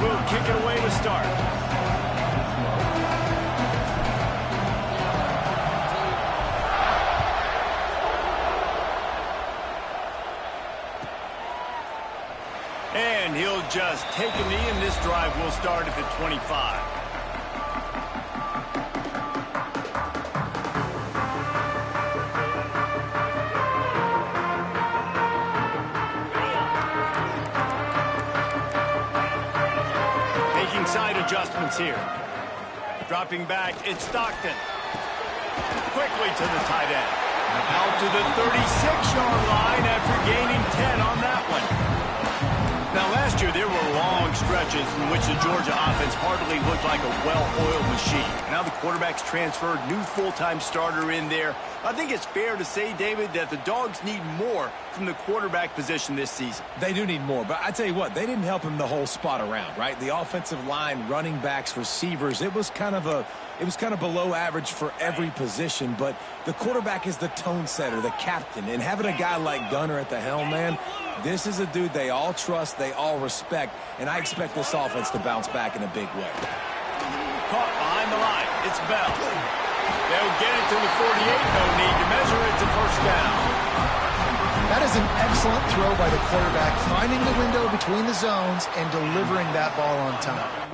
will kick it away to start. And he'll just take a knee, and this drive will start at the 25. Making side adjustments here. Dropping back, it's Stockton. Quickly to the tight end. Out to the 36-yard line after gaining 10 on that one. Now, last year, there were long stretches in which the Georgia offense hardly looked like a well-oiled machine. Now the quarterback's transferred, new full-time starter in there. I think it's fair to say, David, that the Dogs need more from the quarterback position this season. They do need more, but I tell you what, they didn't help him the whole spot around, right? The offensive line, running backs, receivers, it was kind of below average for every position, but the quarterback is the tone setter, the captain, and having a guy like Gunner at the helm, man, this is a dude they all trust, they all respect, and I expect this offense to bounce back in a big way. Caught behind the line. It's Bell. They'll get it to the 48. No need to measure it to first down. That is an excellent throw by the quarterback, finding the window between the zones and delivering that ball on time.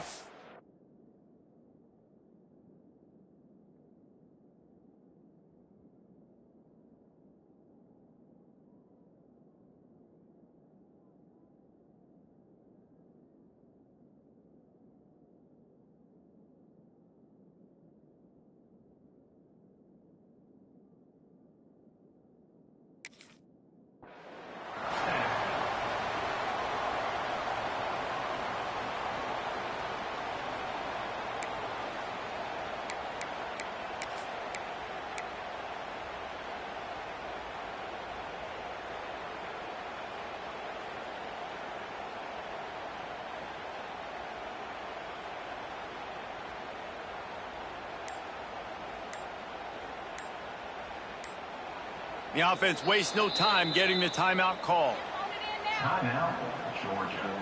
The offense wastes no time getting the timeout call. Timeout, Georgia.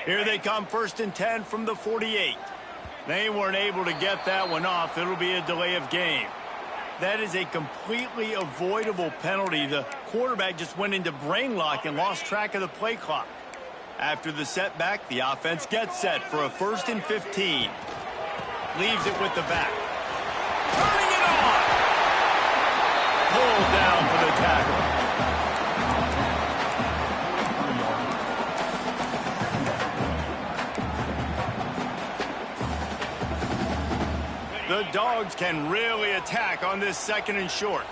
Here they come, 1st and 10 from the 48. They weren't able to get that one off. It'll be a delay of game. That is a completely avoidable penalty. The quarterback just went into brain lock and lost track of the play clock. After the setback, the offense gets set for a 1st and 15. Leaves it with the back. Turning it on! Pulled down for the tackle. The Dogs can really attack on this 2nd and short.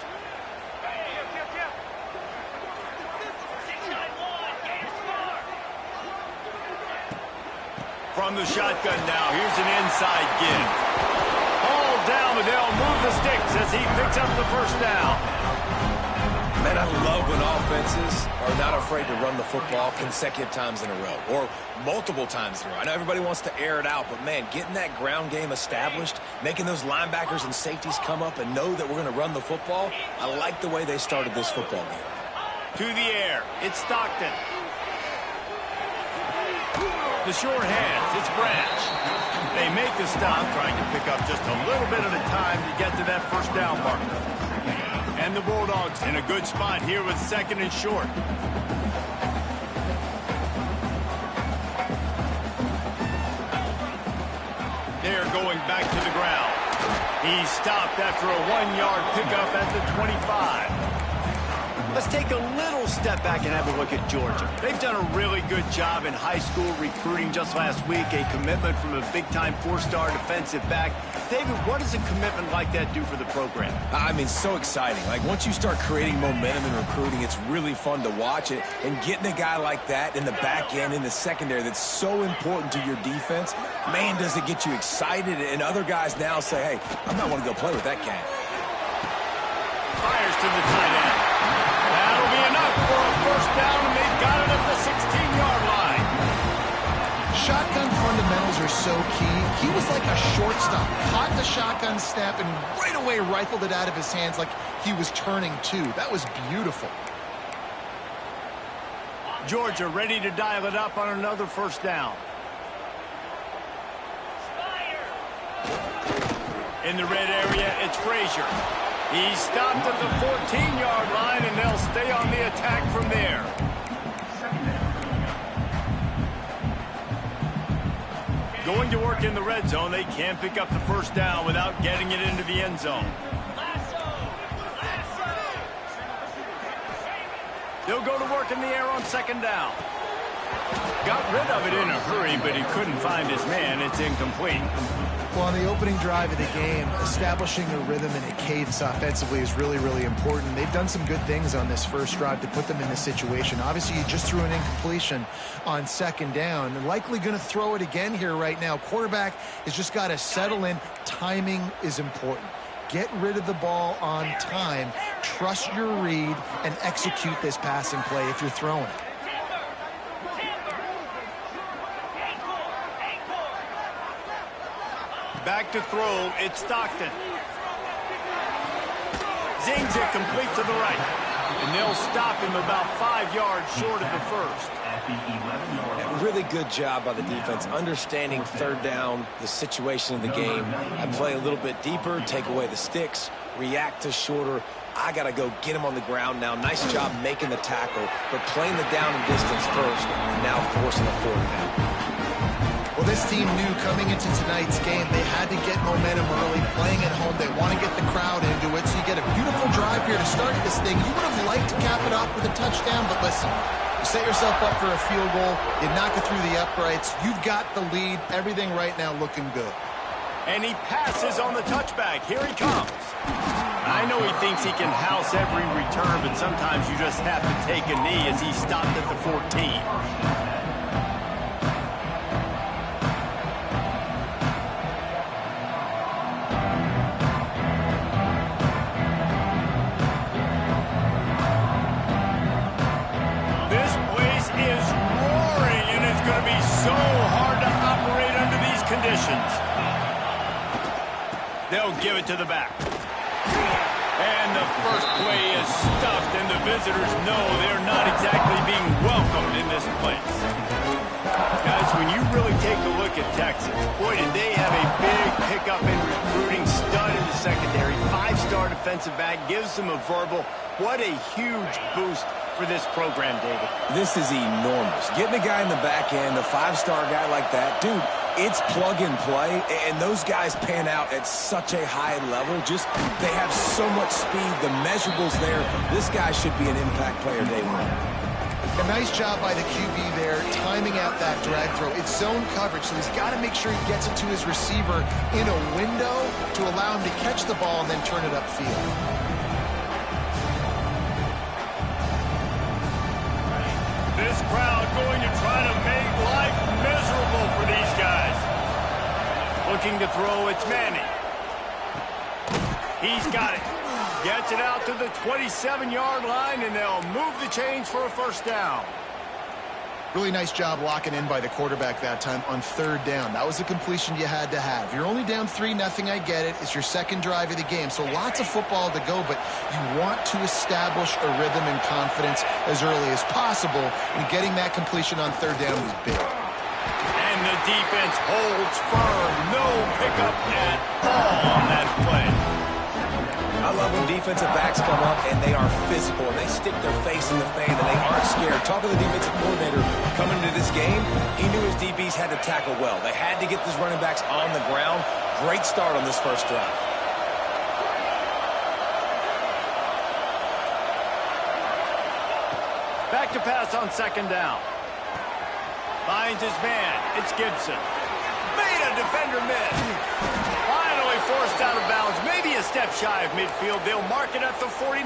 From the shotgun now, here's an inside give. All down, but they'll move the sticks as he picks up the first down. Man, I love when offenses are not afraid to run the football consecutive times in a row or multiple times in a row. I know everybody wants to air it out, but, man, getting that ground game established, making those linebackers and safeties come up and know that we're going to run the football, I like the way they started this football game. To the air, it's Stockton. The short hands, it's Branch. They make the stop, trying to pick up just a little bit at a time to get to that first down marker. And the Bulldogs in a good spot here with 2nd and short. They're going back to the ground. He stopped after a 1-yard pickup at the 25. Let's take a little step back and have a look at Georgia. They've done a really good job in high school recruiting just last week, a commitment from a big-time 4-star defensive back. David, what does a commitment like that do for the program? I mean, so exciting. Like, once you start creating momentum in recruiting, it's really fun to watch it. And getting a guy like that in the back end, in the secondary, that's so important to your defense, man, does it get you excited. And other guys now say, hey, I'm not want to go play with that cat. Fires to the tight end. That'll be enough for a first down, and they've got it at the 16-yard line. Shotgun fundamentals are so key. He was like a shortstop. Caught the shotgun snap and right away rifled it out of his hands like he was turning two. That was beautiful. Georgia ready to dial it up on another first down. In the red area, it's Frazier. He's stopped at the 14-yard line, and they'll stay on the attack from there. Going to work in the red zone, they can't pick up the first down without getting it into the end zone. They'll go to work in the air on second down. Got rid of it in a hurry, but he couldn't find his man. It's incomplete. Well, on the opening drive of the game, establishing a rhythm and a cadence offensively is really, really important. They've done some good things on this first drive to put them in this situation. Obviously, you just threw an incompletion on second down. They're likely going to throw it again here right now. Quarterback has just got to settle in. Timing is important. Get rid of the ball on time. Trust your read and execute this passing play if you're throwing it. Back to throw, it's Stockton. Zings it complete to the right. And they'll stop him about 5 yards short of the first. Really good job by the defense, understanding third down, the situation of the game, and play a little bit deeper, take away the sticks, react to shorter. I got to go get him on the ground now. Nice job making the tackle, but playing the down and distance first, and now forcing a fourth down. Well, this team knew coming into tonight's game they had to get momentum early, playing at home. They want to get the crowd into it, so you get a beautiful drive here to start this thing. You would have liked to cap it off with a touchdown, but listen, you set yourself up for a field goal, you knock it through the uprights, you've got the lead, everything right now looking good. And he passes on the touchback. Here he comes. I know he thinks he can house every return, but sometimes you just have to take a knee as he stopped at the 14. So hard to operate under these conditions. They'll give it to the back. And the first play is stuffed, and the visitors know they're not exactly being welcomed in this place. Guys, when you really take a look at Texas, boy, did they have a big pickup in recruiting. Stud in the secondary. 5-star defensive back gives them a verbal. What a huge boost for this program, David. This is enormous. Getting a guy in the back end, a 5-star guy like that, dude, it's plug and play, and those guys pan out at such a high level. Just, they have so much speed, the measurables there. This guy should be an impact player day one. A nice job by the QB there, timing out that drag throw. It's zone coverage, so he's got to make sure he gets it to his receiver in a window to allow him to catch the ball and then turn it upfield. This crowd going to try to make life miserable for these guys. Looking to throw, it's Manning. He's got it. Gets it out to the 27-yard line, and they'll move the chains for a first down. Really nice job locking in by the quarterback that time on third down. That was a completion you had to have. You're only down 3-0, I get it. It's your second drive of the game, so lots of football to go, but you want to establish a rhythm and confidence as early as possible, and getting that completion on third down was big. And the defense holds firm. No pickup at all on that play. I love when defensive backs come up and they are physical and they stick their face in the fan and they aren't scared. Talking to the defensive coordinator coming into this game, he knew his DBs had to tackle well. They had to get these running backs on the ground. Great start on this first drive. Back to pass on second down. Finds his man. It's Gibson. Made a defender miss. Finally forced out of bounds. Maybe a step shy of midfield. They'll mark it at the 49.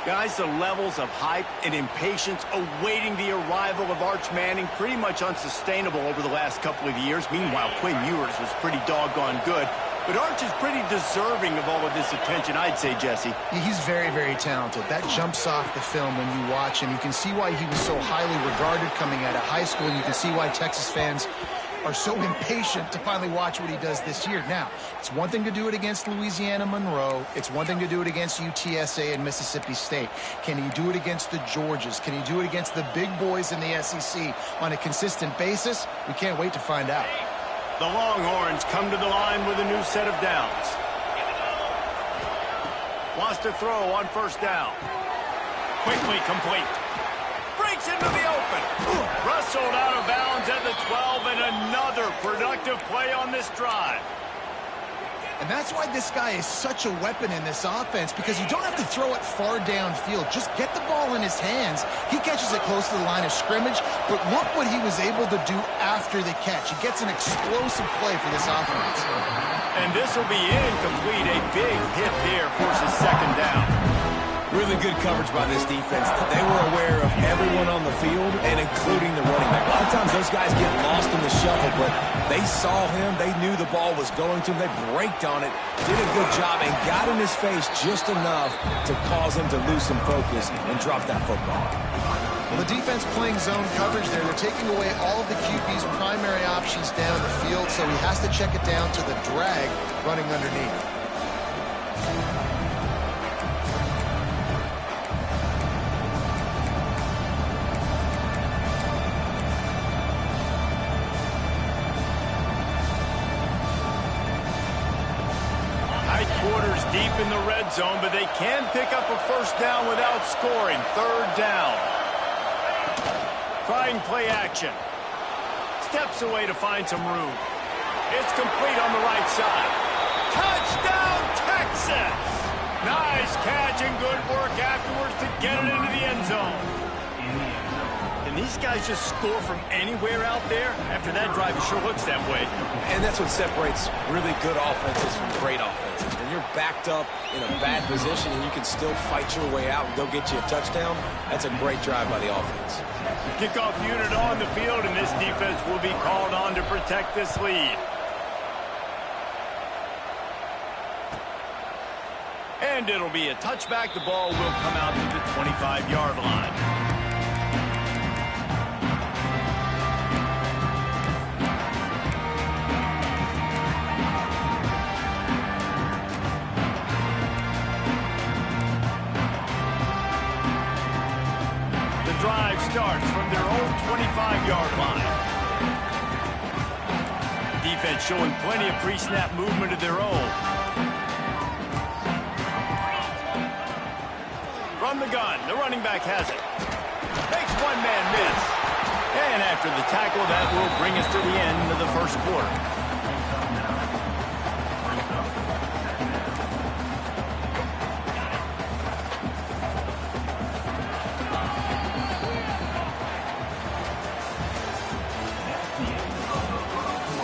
Guys, the levels of hype and impatience awaiting the arrival of Arch Manning pretty much unsustainable over the last couple of years. Meanwhile, Quinn Ewers was pretty doggone good. But Arch is pretty deserving of all of this attention, I'd say, Jesse. He's very, very talented. That jumps off the film when you watch him. You can see why he was so highly regarded coming out of high school, and you can see why Texas fans are so impatient to finally watch what he does this year. Now, it's one thing to do it against Louisiana Monroe. It's one thing to do it against UTSA and Mississippi State. Can he do it against the Georgias? Can he do it against the big boys in the SEC on a consistent basis? We can't wait to find out. The Longhorns come to the line with a new set of downs. Wants to throw on first down. Quickly complete. Breaks into the open. Wrestled out of bounds at the 12, and another productive play on this drive. And that's why this guy is such a weapon in this offense, because you don't have to throw it far downfield. Just get the ball in his hands. He catches it close to the line of scrimmage, but look what he was able to do after the catch. He gets an explosive play for this offense. And this will be incomplete. A big hit there forces second down. Really good coverage by this defense. They were aware of everyone on the field, and including the running back. A lot of times those guys get lost in the shuffle, but they saw him. They knew the ball was going to him. They braked on it, did a good job, and got in his face just enough to cause him to lose some focus and drop that football. Well, the defense playing zone coverage there. They're taking away all of the QB's primary options down the field, so he has to check it down to the drag running underneath. Deep in the red zone, but they can pick up a first down without scoring. Third down. Trying play action. Steps away to find some room. It's complete on the right side. Touchdown, Texas! Nice catch and good work afterwards to get it into the end zone. Can these guys just score from anywhere out there? After that drive, it sure looks that way. And that's what separates really good offenses from great offenses. When you're backed up in a bad position and you can still fight your way out and go get you a touchdown, that's a great drive by the offense. Kickoff unit on the field, and this defense will be called on to protect this lead. And it'll be a touchback. The ball will come out to the 25-yard line. Drive starts from their own 25-yard line. Defense showing plenty of pre-snap movement of their own. From the gun, the running back has it. Makes one man miss. And after the tackle, that will bring us to the end of the first quarter.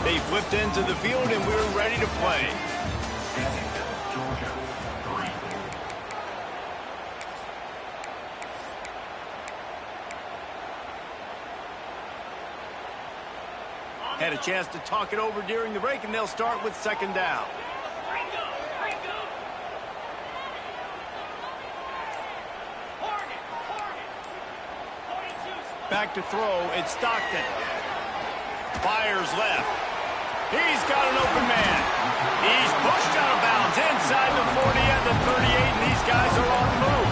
They flipped into the field, and we're ready to play. Georgia, 3. Had a chance to talk it over during the break, and they'll start with second down. Back to throw, it's Stockton. Fires left. He's got an open man. He's pushed out of bounds inside the 40 at the 38, and these guys are on the move.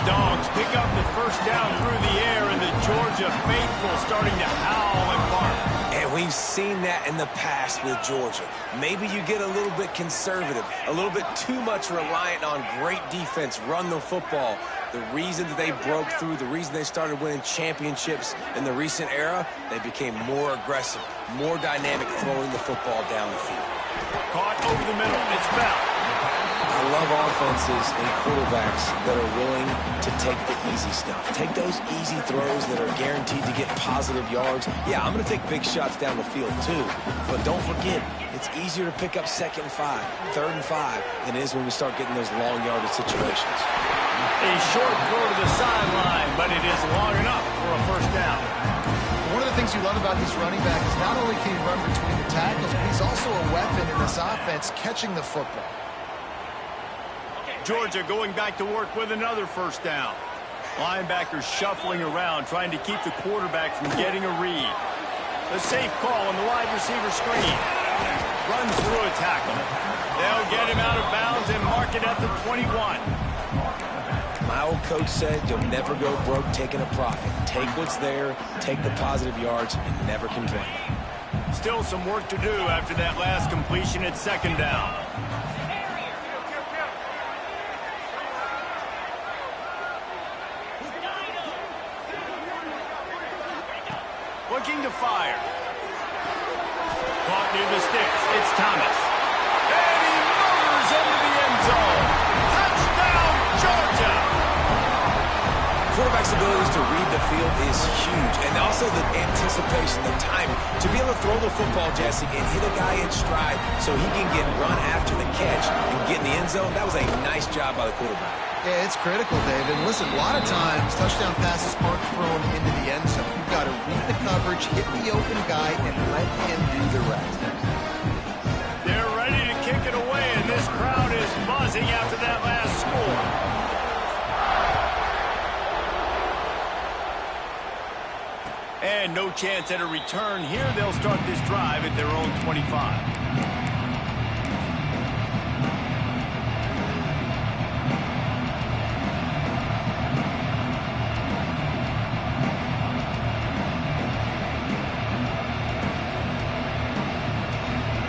Dogs pick up the first down through the air, and the Georgia faithful starting to howl and bark. And we've seen that in the past with Georgia. Maybe you get a little bit conservative, a little bit too much reliant on great defense, run the football. The reason that they broke through, the reason they started winning championships in the recent era, they became more aggressive, more dynamic throwing the football down the field. Caught over the middle. It's foul. I love offenses and quarterbacks that are willing to take the easy stuff. Take those easy throws that are guaranteed to get positive yards. Yeah, I'm going to take big shots down the field too. But don't forget, it's easier to pick up 2nd and 5, 3rd and 5 than it is when we start getting those long yardage situations. A short throw to the sideline, but it is long enough for a first down. One of the things you love about this running back is not only can he run between the tackles, but he's also a weapon in this offense catching the football. Georgia going back to work with another first down. Linebackers shuffling around, trying to keep the quarterback from getting a read. A safe call on the wide receiver screen. Runs through a tackle. They'll get him out of bounds and mark it at the 21. My old coach said you'll never go broke taking a profit. Take what's there, take the positive yards, and never complain. Still some work to do after that last completion at second down. Looking to fire. Caught near the sticks. It's Thomas. And he motors into the end zone. Touchdown, Georgia! Quarterback's abilities to read the field is huge, and also the anticipation, the timing. To be able to throw the football, Jesse, and hit a guy in stride so he can get run after the catch and get in the end zone, that was a nice job by the quarterback. Yeah, it's critical, David. Listen, a lot of times touchdown passes aren't thrown into the end zone. You've got to read the coverage, hit the open guy, and let him do the rest. They're ready to kick it away, and this crowd is buzzing after that last score. And no chance at a return here. They'll start this drive at their own 25.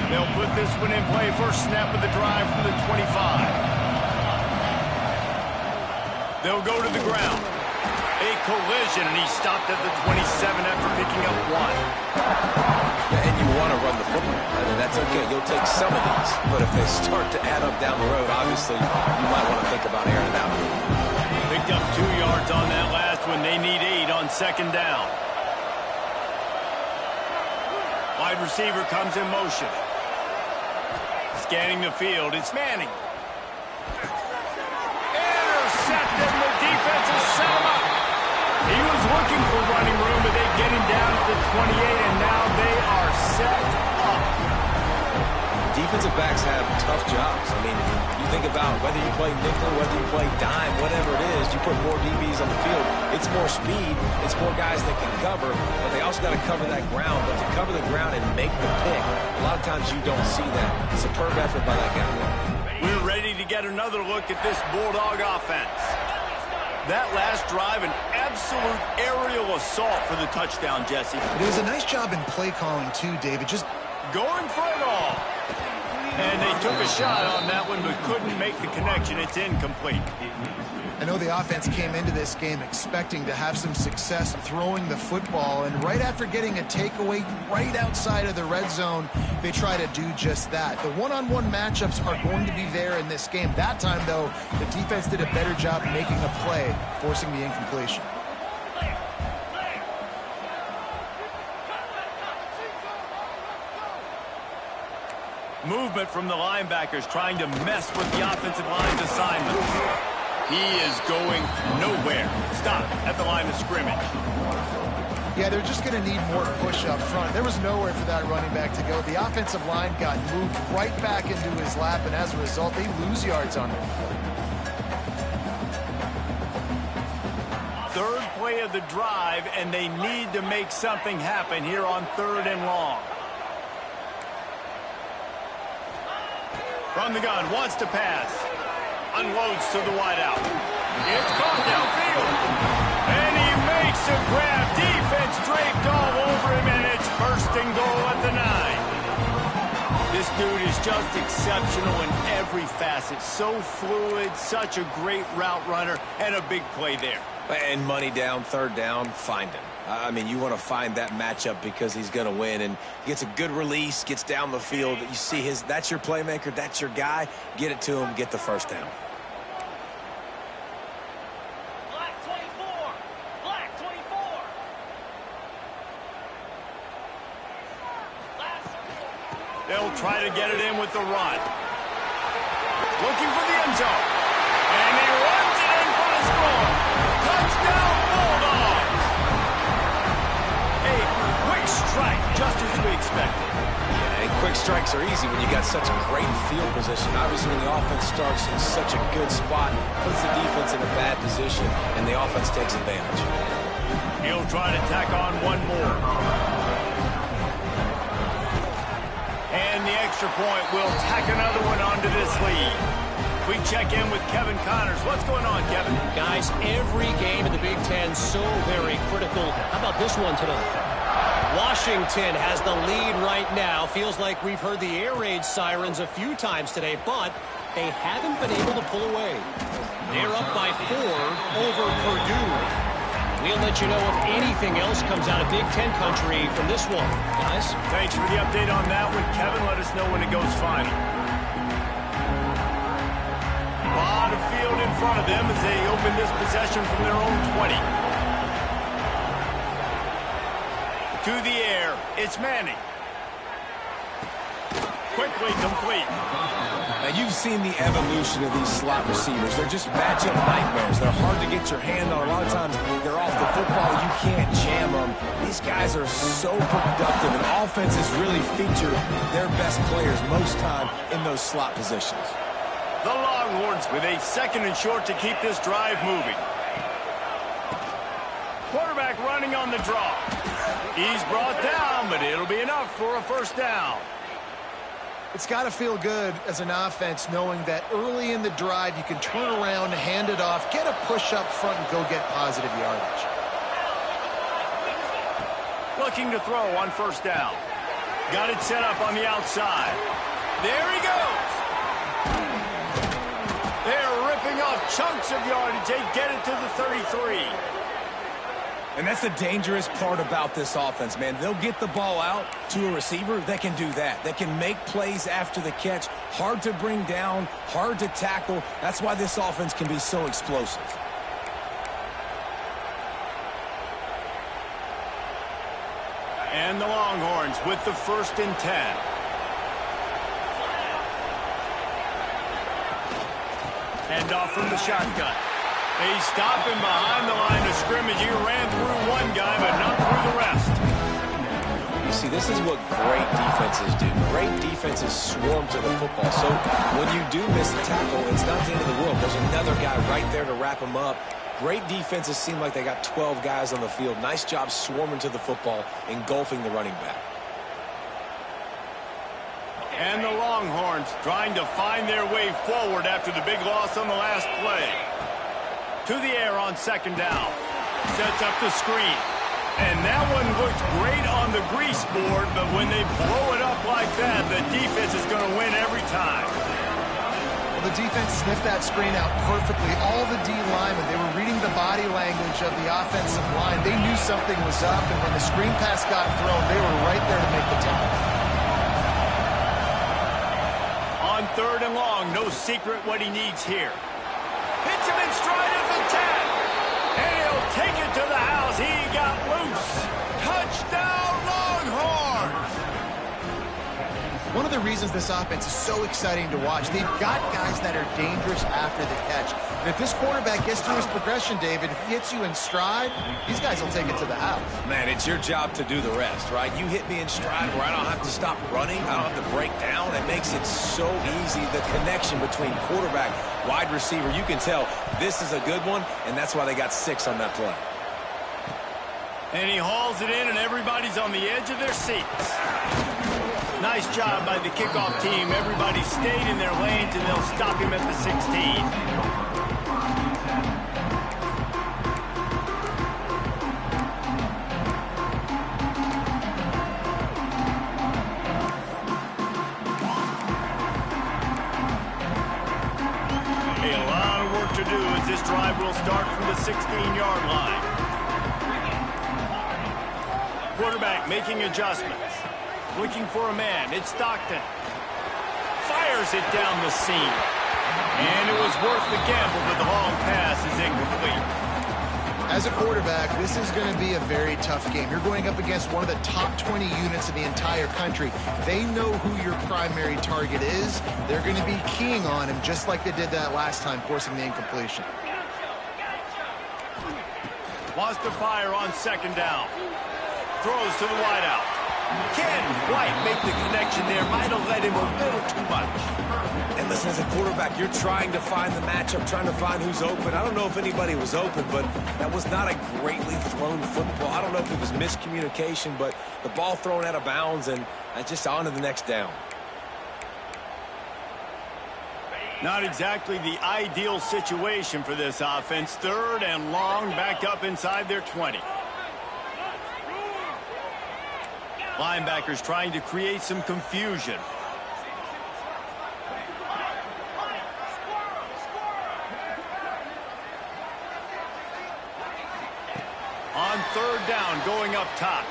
They'll put this one in play. First snap of the drive from the 25. They'll go to the ground. A collision, and he stopped at the 27 after picking up one. And you want to run the football. I mean, that's okay. You'll take some of these. But if they start to add up down the road, obviously, you might want to think about airing it out. Picked up 2 yards on that last one. They need 8 on second down. Wide receiver comes in motion. Scanning the field. It's Manning. Intercepted. The defense has set him up. He was looking for running room, but they get him down at the 28, and now they are set up. Defensive backs have tough jobs. I mean, you think about whether you play nickel, whether you play dime, whatever it is, you put more DBs on the field. It's more speed. It's more guys that can cover, but they also got to cover that ground. But to cover the ground and make the pick, a lot of times you don't see that. Superb effort by that guy. We're ready to get another look at this Bulldog offense. That last drive, an absolute aerial assault for the touchdown, Jesse. But it was a nice job in play calling, too, David. Just going for it all. And they took a shot on that one, but couldn't make the connection. It's incomplete. I know the offense came into this game expecting to have some success throwing the football, and right after getting a takeaway right outside of the red zone, they try to do just that. The one-on-one matchups are going to be there in this game. That time, though, the defense did a better job making a play, forcing the incompletion. Movement from the linebackers trying to mess with the offensive line's assignments. He is going nowhere. Stop at the line of scrimmage. Yeah, they're just going to need more push up front. There was nowhere for that running back to go. The offensive line got moved right back into his lap, and as a result, they lose yards on him. Third play of the drive, and they need to make something happen here on 3rd and long. From the gun, wants to pass. Unloads to the wideout. It's caught downfield. And he makes a grab. Defense draped all over him, and it's 1st and goal at the 9. This dude is just exceptional in every facet. So fluid, such a great route runner, and a big play there. And money down, 3rd down, find him. I mean, you want to find that matchup because he's going to win, and he gets a good release, gets down the field. You see that's your playmaker, that's your guy. Get it to him, get the 1st down. Black 24. Black 24. They'll try to get it in with the run. Looking for the end zone. And he runs it in for the score. Touchdown, Bulldogs! A just as we expected. Yeah, and quick strikes are easy when you got such great field position. Obviously, when the offense starts in such a good spot, puts the defense in a bad position, and the offense takes advantage. He'll try to tack on one more. And the extra point will tack another one onto this lead. We check in with Kevin Connors. What's going on, Kevin? Guys, every game in the Big Ten so very critical. How about this one tonight? Washington has the lead right now. Feels like we've heard the air raid sirens a few times today, but they haven't been able to pull away. They're up by 4 over Purdue. We'll let you know if anything else comes out of Big Ten country from this one. Guys? Thanks for the update on that one, Kevin. Let us know when it goes final. A lot of field in front of them as they open this possession from their own 20. To the air, it's Manning. Quickly complete. Now, you've seen the evolution of these slot receivers. They're just matchup nightmares. They're hard to get your hand on. A lot of times, they're off the football. You can't jam them. These guys are so productive, and offenses really feature their best players most time in those slot positions. The Longhorns with a 2nd and short to keep this drive moving. Quarterback running on the draw. He's brought down, but it'll be enough for a first down. It's got to feel good as an offense knowing that early in the drive you can turn around, hand it off, get a push up front, and go get positive yardage. Looking to throw on first down. Got it set up on the outside. There he goes. They're ripping off chunks of yardage. They get it to the 33. And that's the dangerous part about this offense, man. They'll get the ball out to a receiver that can do that. That can make plays after the catch. Hard to bring down, hard to tackle. That's why this offense can be so explosive. And the Longhorns with the 1st and 10. Hand off from the shotgun. They stop him behind the line of scrimmage. He ran through one guy, but not through the rest. You see, this is what great defenses do. Great defenses swarm to the football. So when you do miss a tackle, it's not the end of the world. There's another guy right there to wrap him up. Great defenses seem like they got 12 guys on the field. Nice job swarming to the football, engulfing the running back. And the Longhorns trying to find their way forward after the big loss on the last play. To the air on 2nd down. Sets up the screen. And that one looks great on the grease board, but when they blow it up like that, the defense is going to win every time. Well, the defense sniffed that screen out perfectly. All the D linemen, they were reading the body language of the offensive line. They knew something was up, and when the screen pass got thrown, they were right there to make the tackle. On 3rd and long, no secret what he needs here. Hits him in stride of the 10. And he'll take it to the house. He got loose. Touchdown, Longhorns! One of the reasons this offense is so exciting to watch, they've got guys that are dangerous after the catch. And if this quarterback gets through his progression, David, if he hits you in stride, these guys will take it to the house. Man, it's your job to do the rest, right? You hit me in stride where I don't have to stop running. I don't have to break down. It makes it so easy. The connection between quarterback, wide receiver, you can tell this is a good one, and that's why they got 6 on that play. And he hauls it in, and everybody's on the edge of their seats. Nice job by the kickoff team. Everybody stayed in their lanes, and they'll stop him at the 16. A lot of work to do as this drive will start from the 16-yard line. Quarterback making adjustments. Looking for a man. It's Stockton. Fires it down the seam. And it was worth the gamble, but the long pass is incomplete. As a quarterback, this is going to be a very tough game. You're going up against one of the top 20 units in the entire country. They know who your primary target is. They're going to be keying on him just like they did that last time, forcing the incompletion. Wants to fire on 2nd down. Throws to the wideout. Can't quite make the connection there. Might have led him a little too much. And listen, as a quarterback, you're trying to find the matchup, trying to find who's open. I don't know if anybody was open, but that was not a greatly thrown football. I don't know if it was miscommunication, but the ball thrown out of bounds and just on to the next down. Not exactly the ideal situation for this offense. 3rd and long, back up inside their 20. Linebackers trying to create some confusion. On 3rd down, going up top.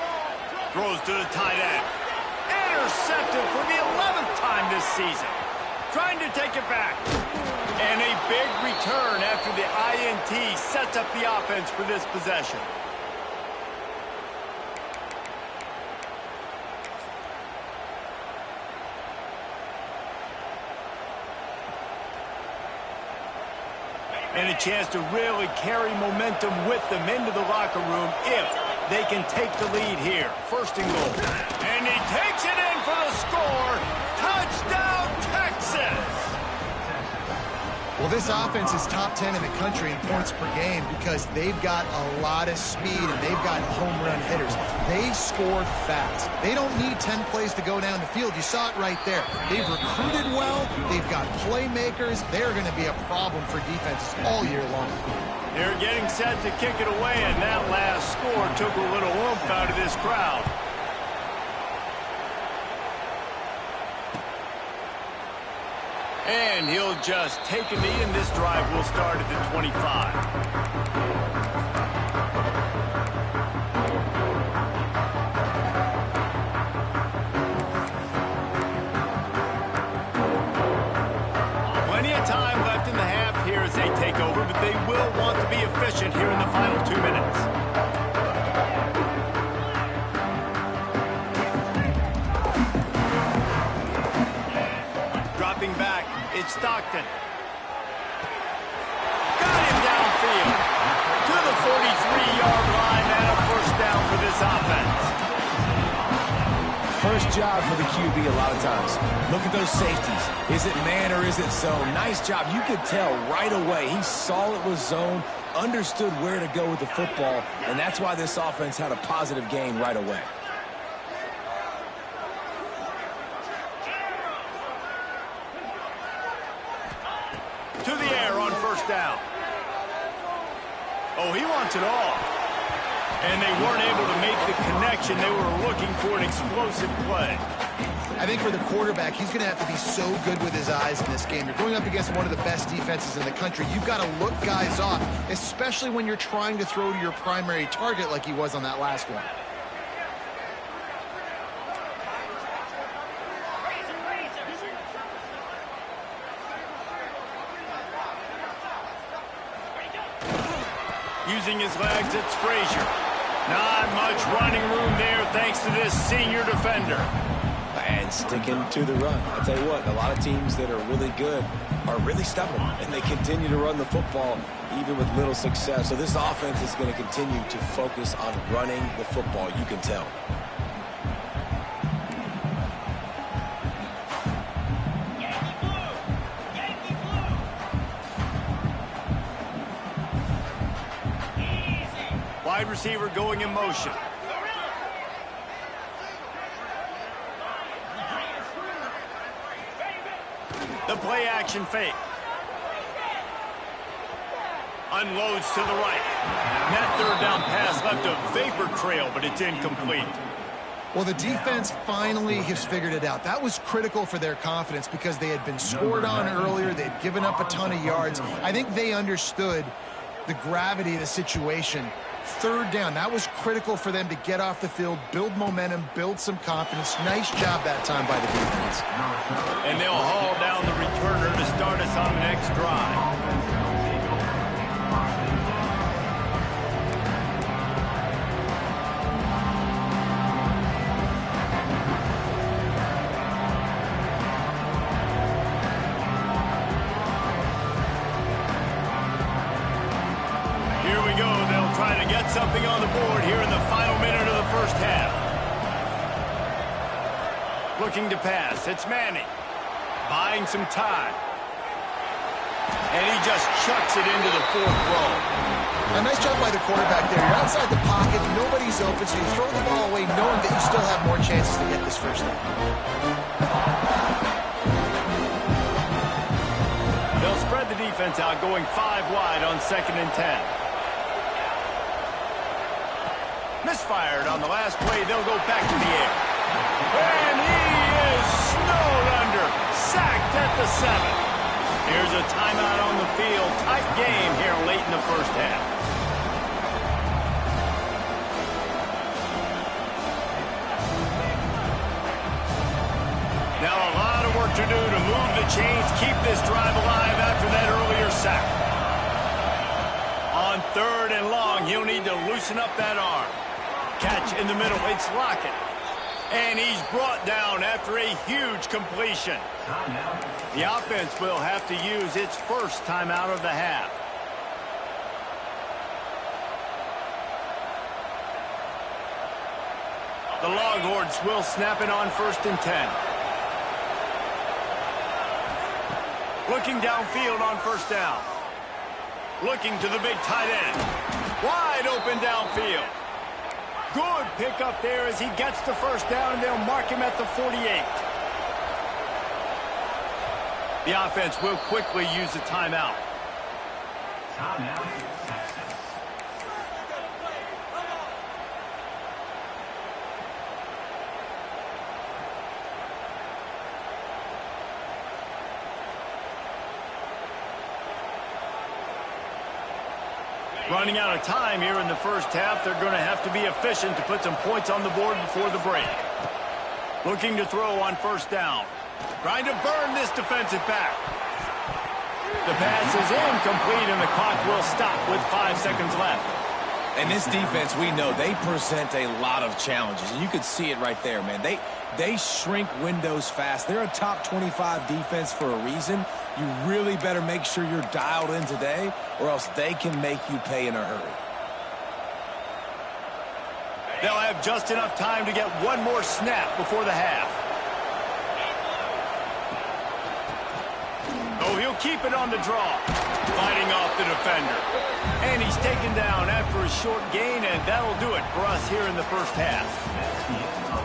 Throws to the tight end. Intercepted for the 11th time this season. Trying to take it back. And a big return after the INT sets up the offense for this possession. And a chance to really carry momentum with them into the locker room if they can take the lead here. 1st and goal. And he takes it in for the score. Touchdown, Texas! Well, this offense is top 10 in the country in points per game because they've got a lot of speed and they've got home run hitters. They score fast. They don't need 10 plays to go down the field. You saw it right there. They've recruited well. They've got playmakers. They're going to be a problem for defenses all year long. They're getting set to kick it away, and that last score took a little oomph out of this crowd. And he'll just take a knee, and this drive will start at the 25. Time left in the half here as they take over, but they will want to be efficient here in the final 2 minutes. Dropping back, it's Stockton. Got him downfield to the 43-yard line and a 1st down for this offense. First job for the QB a lot of times. Look at those safeties. Is it man or is it zone? Nice job. You could tell right away. He saw it was zone, understood where to go with the football, and that's why this offense had a positive gain right away. To the air on 1st down. Oh, he wants it all. And they weren't able to make the connection. They were looking for an explosive play. I think for the quarterback, he's going to have to be so good with his eyes in this game. You're going up against one of the best defenses in the country. You've got to look guys off, especially when you're trying to throw to your primary target like he was on that last one. Using his legs, it's Frazier. Not much running room there thanks to this senior defender. And sticking to the run. I'll tell you what, a lot of teams that are really good are really stubborn, and they continue to run the football even with little success. So this offense is going to continue to focus on running the football, you can tell. Wide receiver going in motion. The play action fake. Unloads to the right. That 3rd down pass left a vapor trail, but it's incomplete. Well, the defense finally has figured it out. That was critical for their confidence because they had been scored on earlier. They had given up a ton of yards. I think they understood the gravity of the situation. 3rd down, that was critical for them to get off the field, build momentum, build some confidence. Nice job that time by the defense. And they'll haul down the returner to start us on the next drive. Trying to get something on the board here in the final minute of the 1st half. Looking to pass. It's Manning. Buying some time. And he just chucks it into the fourth row. A nice job by the quarterback there. You're outside the pocket. Nobody's open, so you throw the ball away knowing that you still have more chances to get this first down. They'll spread the defense out, going 5 wide on 2nd and 10. Misfired on the last play. They'll go back to the air. And he is snowed under. Sacked at the 7. Here's a timeout on the field. Tight game here late in the first half. Now a lot of work to do to move the chains, keep this drive alive after that earlier sack. On 3rd and long, he'll need to loosen up that arm. Catch in the middle. It's Lockett. And he's brought down after a huge completion. The offense will have to use its first timeout of the half. The Longhorns will snap it on 1st and 10. Looking downfield on 1st down. Looking to the big tight end. Wide open downfield. Good pickup there as he gets the first down, and they'll mark him at the 48. The offense will quickly use a timeout. Timeout, Texas. Running out of time here in the first half. They're going to have to be efficient to put some points on the board before the break. Looking to throw on 1st down. Trying to burn this defensive back. The pass is incomplete, and the clock will stop with 5 seconds left. And this defense, we know, they present a lot of challenges. And you can see it right there, man. They shrink windows fast. They're a top 25 defense for a reason. You really better make sure you're dialed in today, or else they can make you pay in a hurry. They'll have just enough time to get one more snap before the half. Oh, he'll keep it on the draw. Fighting off the defender. And he's taken down after a short gain, and that'll do it for us here in the first half.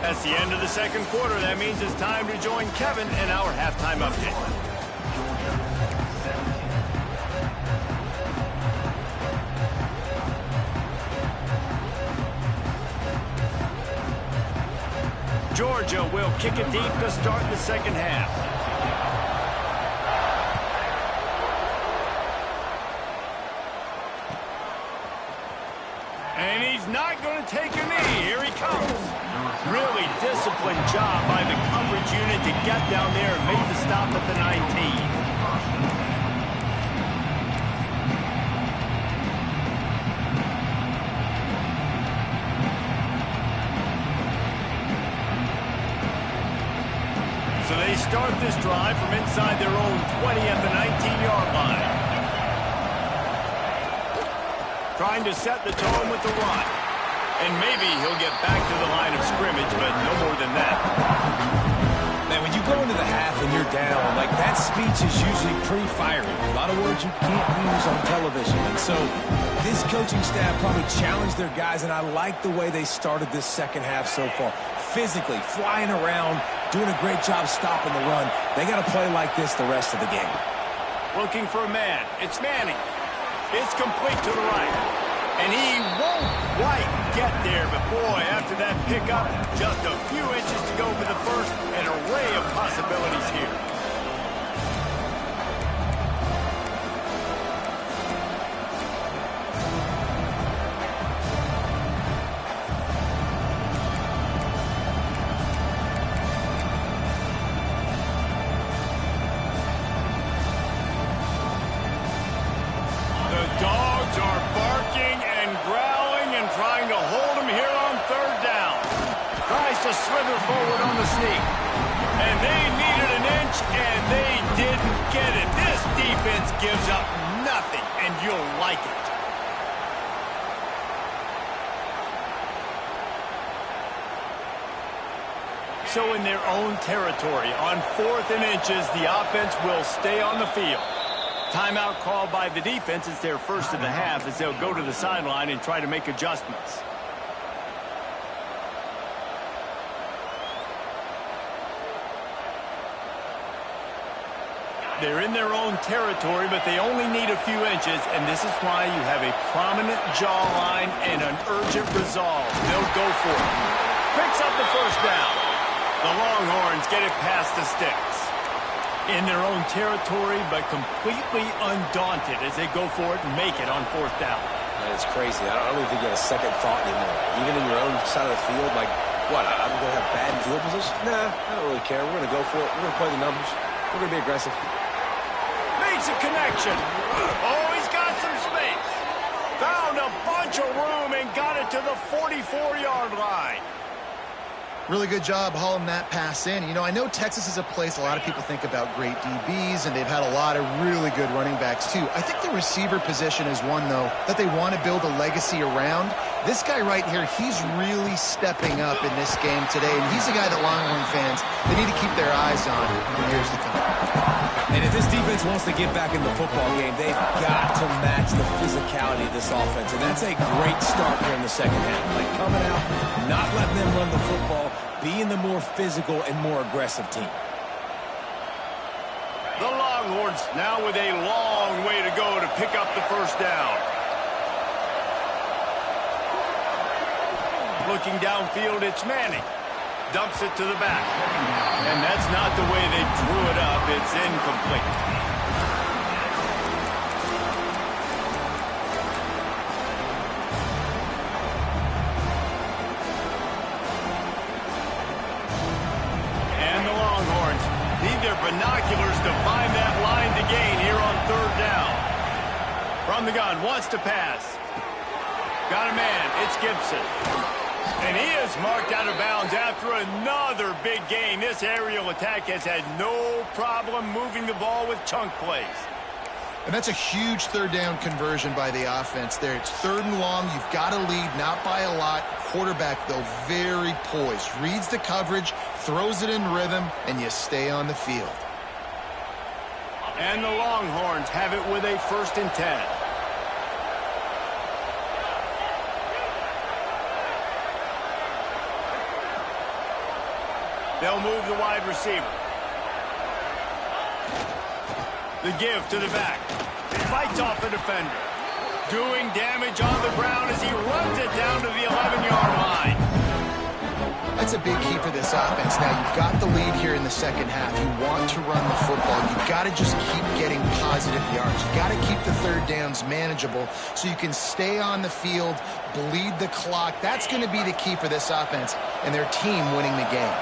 That's the end of the second quarter. That means it's time to join Kevin in our halftime update. Georgia will kick it deep to start the second half. And he's not going to take a knee. Here he comes. Really disciplined job by the coverage unit to get down there and make the stop at the 19. So they start this drive from inside their own 20 at the 19-yard line. Trying to set the tone with the run. And maybe he'll get back to the line of scrimmage, but no more than that. Man, when you go into the half and you're down, like that speech is usually pretty fiery. A lot of words you can't use on television. And so this coaching staff probably challenged their guys, and I like the way they started this second half so far. Physically, flying around, doing a great job stopping the run. They got to play like this the rest of the game. Looking for a man. It's Manning. It's complete to the right. And he won't quite get there, but boy, after that pickup, just a few inches to go for the first. An array of possibilities here. To slither forward on the sneak. And they needed an inch, and they didn't get it. This defense gives up nothing, and you'll like it. so in their own territory. On 4th and inches, the offense will stay on the field. Timeout called by the defense. It's their first of the half as they'll go to the sideline and try to make adjustments. They're in their own territory, but they only need a few inches, and this is why you have a prominent jawline and an urgent resolve. They'll go for it. Picks up the first down. The Longhorns get it past the sticks. In their own territory, but completely undaunted as they go for it and make it on 4th down. It's crazy. I don't even think you have a second thought anymore. Even in your own side of the field, like, what, I'm going to have bad field position? Nah, I don't really care. We're going to go for it. We're going to play the numbers. We're going to be aggressive. Makes a connection. Oh, he's got some space. Found a bunch of room and got it to the 44-yard line. Really good job hauling that pass in. You know, I know Texas is a place a lot of people think about great DBs, and they've had a lot of really good running backs, too. I think the receiver position is one, though, that they want to build a legacy around. This guy right here, he's really stepping up in this game today, and he's a guy that Longhorn fans, they need to keep their eyes on for years to come. And if this defense wants to get back in the football game, they've got to match the physicality of this offense. And that's a great start here in the second half. Like coming out, not letting them run the football, being the more physical and more aggressive team. The Longhorns now with a long way to go to pick up the first down. Looking downfield, it's Manning. Dumps it to the back. And that's not the way they drew it up. It's incomplete. And the Longhorns need their binoculars to find that line to gain here on 3rd down. From the gun, wants to pass. Got a man, it's Gibson. And he is marked out of bounds after another big gain. This aerial attack has had no problem moving the ball with chunk plays. And that's a huge 3rd down conversion by the offense there. It's 3rd and long. You've got to lead, not by a lot. Quarterback, though, very poised. Reads the coverage, throws it in rhythm, and you stay on the field. And the Longhorns have it with a 1st and 10. They'll move the wide receiver. The give to the back. Fights off the defender. Doing damage on the ground as he runs it down to the 11-yard line. That's a big key for this offense. Now, you've got the lead here in the second half. You want to run the football. You've got to just keep getting positive yards. You've got to keep the 3rd downs manageable so you can stay on the field, bleed the clock. That's going to be the key for this offense and their team winning the game.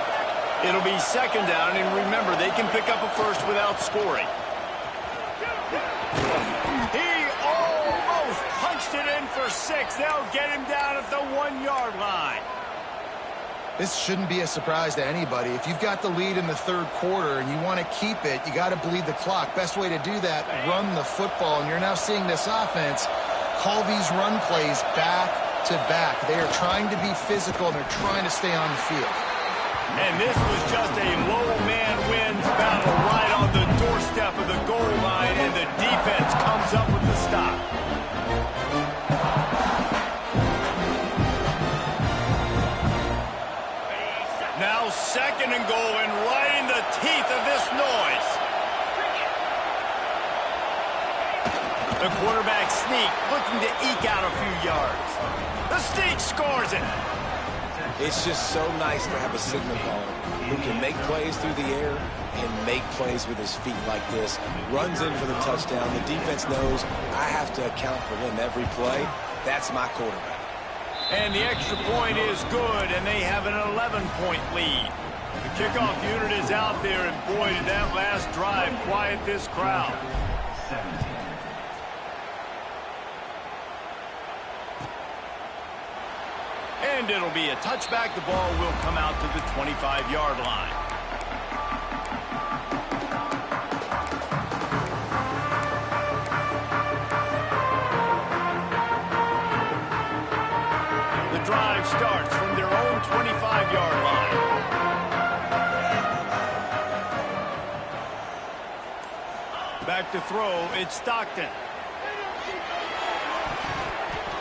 It'll be 2nd down, and remember, they can pick up a first without scoring. He almost punched it in for 6. They'll get him down at the 1-yard line. This shouldn't be a surprise to anybody. If you've got the lead in the 3rd quarter and you want to keep it, you got to bleed the clock. Best way to do that, run the football. And you're now seeing this offense call these run plays back to back. They are trying to be physical, and they're trying to stay on the field. And this was just a low man wins battle right on the doorstep of the goal line, and the defense comes up with the stop. Now 2nd and goal, and right in the teeth of this noise. The quarterback sneak, looking to eke out a few yards. The sneak scores it. It's just so nice to have a signal caller who can make plays through the air and make plays with his feet like this. Runs in for the touchdown. The defense knows I have to account for him every play. That's my quarterback. And the extra point is good, and they have an 11-point lead. The kickoff unit is out there, and boy, did that last drive quiet this crowd. 17. And it'll be a touchback. The ball will come out to the 25-yard line. The drive starts from their own 25-yard line. Back to throw, it's Stockton.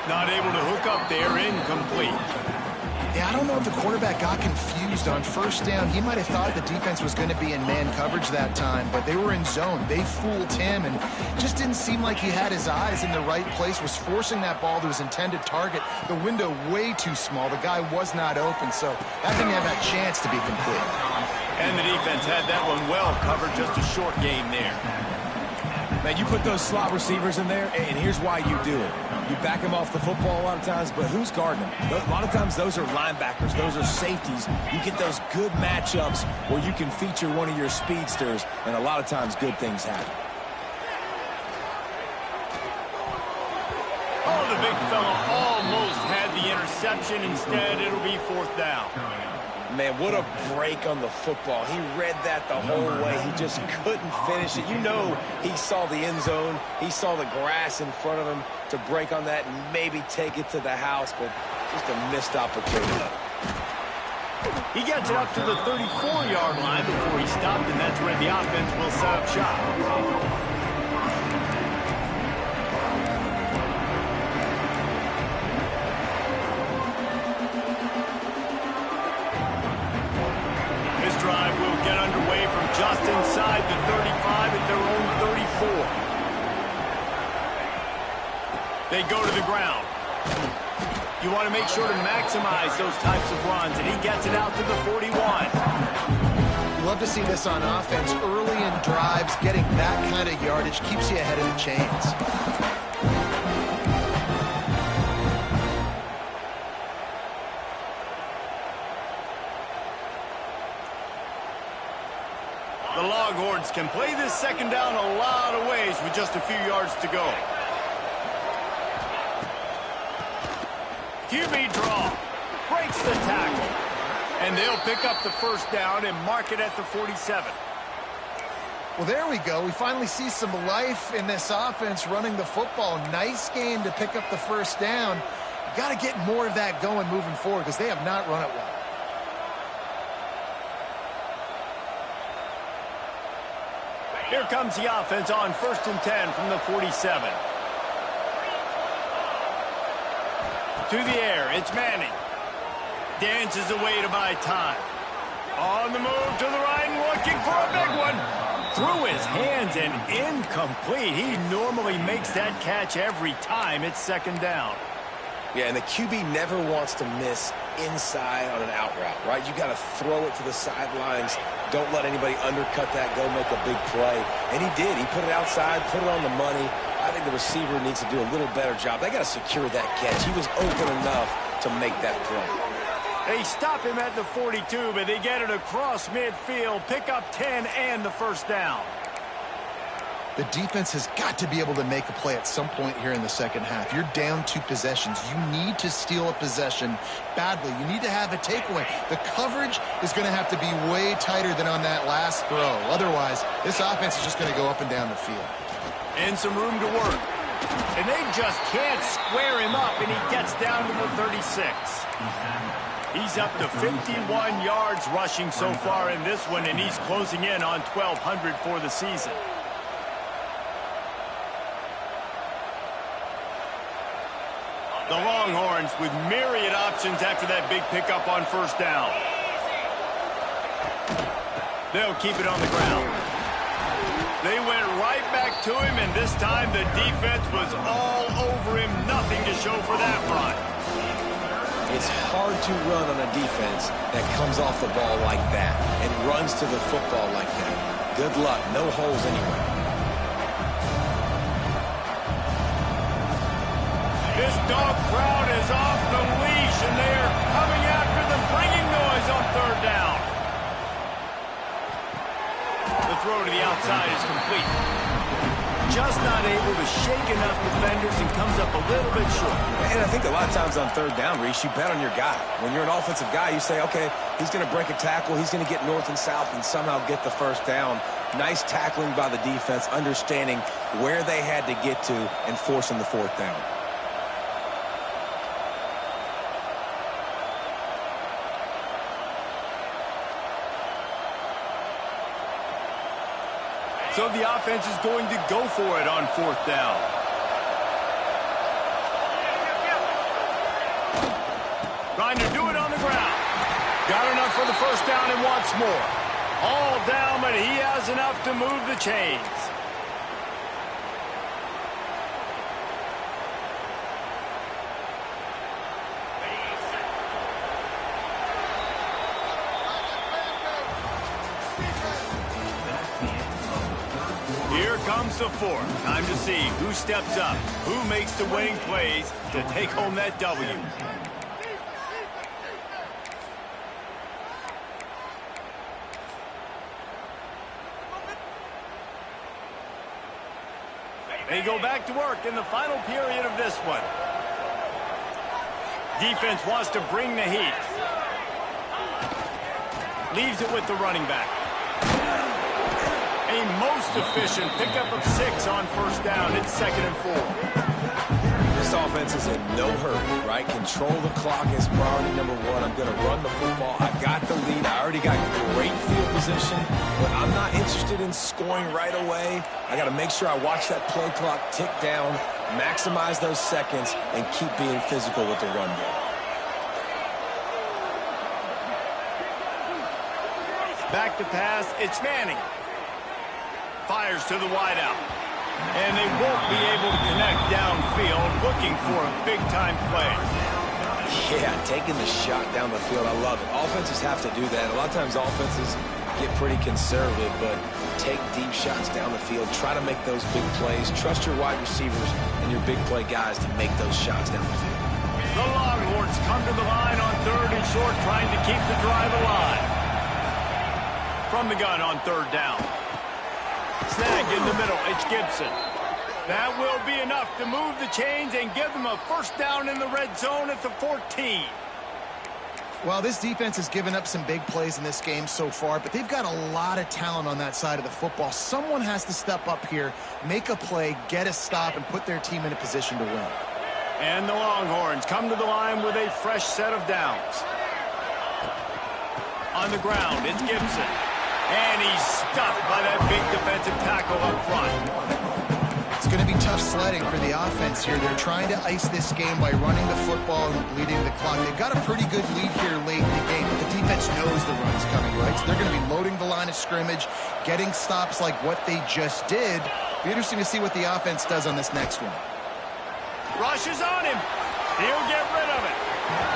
Not able to hook up there, incomplete. Yeah, I don't know if the quarterback got confused on first down. He might have thought the defense was going to be in man coverage that time, but they were in zone. They fooled him, and just didn't seem like he had his eyes in the right place, was forcing that ball to his intended target. The window way too small. The guy was not open, so that didn't have that chance to be complete. And the defense had that one well covered, just a short game there. Man, you put those slot receivers in there, and here's why you do it. You back them off the football a lot of times, but who's guarding them? A lot of times those are linebackers. Those are safeties. You get those good matchups where you can feature one of your speedsters, and a lot of times good things happen. Oh, the big fella almost had the interception. Instead, it'll be fourth down. Man, what a break on the football. He read that the whole way. He just couldn't finish it. You know he saw the end zone. He saw the grass in front of him to break on that and maybe take it to the house, but just a missed opportunity. He gets it up to the 34-yard line before he stopped, and that's where the offense will set up shop. Drive will get underway from just inside the 35 at their own 34. They go to the ground. You want to make sure to maximize those types of runs, and he gets it out to the 41. You love to see this on offense. Early in drives, getting that kind of yardage keeps you ahead of the chains. The Longhorns can play this second down a lot of ways with just a few yards to go. QB draw. Breaks the tackle. And they'll pick up the first down and mark it at the 47. Well, there we go. We finally see some life in this offense running the football. Nice game to pick up the first down. Got to get more of that going moving forward because they have not run it well. Here comes the offense on 1st and 10 from the 47. To the air, it's Manning. Dances away to buy time. On the move to the right and looking for a big one. Through his hands and incomplete. He normally makes that catch every time it's second down. Yeah, and the QB never wants to miss inside on an out route, right? You got to throw it to the sidelines. Don't let anybody undercut that, go make a big play. And he did. He put it outside, put it on the money. I think the receiver needs to do a little better job. They got to secure that catch. He was open enough to make that play. They stop him at the 42, but they get it across midfield, pick up 10 and the first down. The defense has got to be able to make a play at some point here in the second half. You're down 2 possessions. You need to steal a possession badly. You need to have a takeaway. The coverage is going to have to be way tighter than on that last throw. Otherwise, this offense is just going to go up and down the field. And some room to work. And they just can't square him up, and he gets down to the 36. He's up to 51 yards rushing so far in this one, and he's closing in on 1,200 for the season. The Longhorns with myriad options after that big pickup on first down. They'll keep it on the ground. They went right back to him, and this time the defense was all over him. Nothing to show for that run. It's hard to run on a defense that comes off the ball like that and runs to the football like that. Good luck. No holes anywhere. This dog crowd is off the leash, and they are coming after them, bringing noise on third down. The throw to the outside is complete. Just not able to shake enough defenders and comes up a little bit short. And I think a lot of times on third down, Reese, you bet on your guy. When you're an offensive guy, you say, okay, he's going to break a tackle, he's going to get north and south and somehow get the first down. Nice tackling by the defense, understanding where they had to get to and forcing the fourth down. So the offense is going to go for it on 4th down. Trying to do it on the ground. Got enough for the first down and wants more. All down, but he has enough to move the chains. Here comes the 4th. Time to see who steps up, who makes the winning plays to take home that W. They go back to work in the final period of this one. Defense wants to bring the heat. Leaves it with the running back. A most efficient pickup of 6 on 1st down. It's 2nd and 4. This offense is in no hurry, right? Control the clock is priority number 1. I'm going to run the football. I got the lead. I already got great field position, but I'm not interested in scoring right away. I got to make sure I watch that play clock tick down, maximize those seconds, and keep being physical with the run game. Back to pass. It's Manning. Fires to the wideout. And they won't be able to connect downfield, looking for a big-time play. Yeah, taking the shot down the field, I love it. Offenses have to do that. A lot of times offenses get pretty conservative, but take deep shots down the field. Try to make those big plays. Trust your wide receivers and your big play guys to make those shots down the field. The Longhorns come to the line on 3rd and short, trying to keep the drive alive. From the gun on 3rd down. Snag in the middle. It's Gibson. That will be enough to move the chains and give them a 1st down in the red zone at the 14. Well, this defense has given up some big plays in this game so far, but they've got a lot of talent on that side of the football. Someone has to step up here, make a play, get a stop, and put their team in a position to win. And the Longhorns come to the line with a fresh set of downs. On the ground, it's Gibson. And he's stuffed by that big defensive tackle up front. It's going to be tough sledding for the offense here. They're trying to ice this game by running the football and bleeding the clock. They've got a pretty good lead here late in the game, but the defense knows the run's coming, right? So they're going to be loading the line of scrimmage, getting stops like what they just did. Be interesting to see what the offense does on this next one. Rushes on him. He'll get rid of it.